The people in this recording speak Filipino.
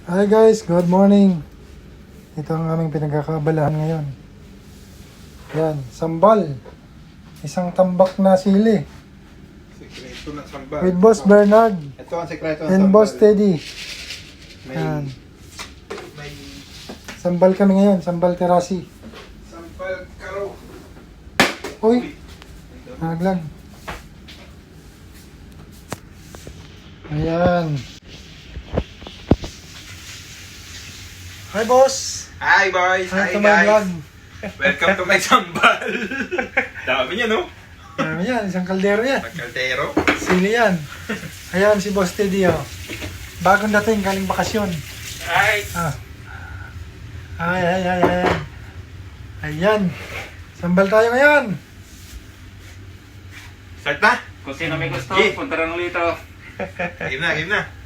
Hi guys, good morning. Ito ang aming pinagkakabalahan ngayon. Yan, sambal. Isang tambak na sili. Sikreto ng sambal. With Boss Bernard Ito ang sikreto ng and sambal. Boss Teddy. May, Yan. may Sambal kami ngayon, sambal terasi. sambal karo. Uy, naglag. Ayan. Hi boss! Hi boys! Hi Hi to my vlog. guys! Welcome to my sambal! Dami niya no? Yan, isang kaldero yan. Pagkaldero. Sili yan. Ayan si Boss Teddy oh. Bagong dating, galing bakasyon. Hi! Ah. Ay. Ayan. Sambal tayo ngayon. Start na! Kung sino may gusto, Okay. punta lang ulit. Game na!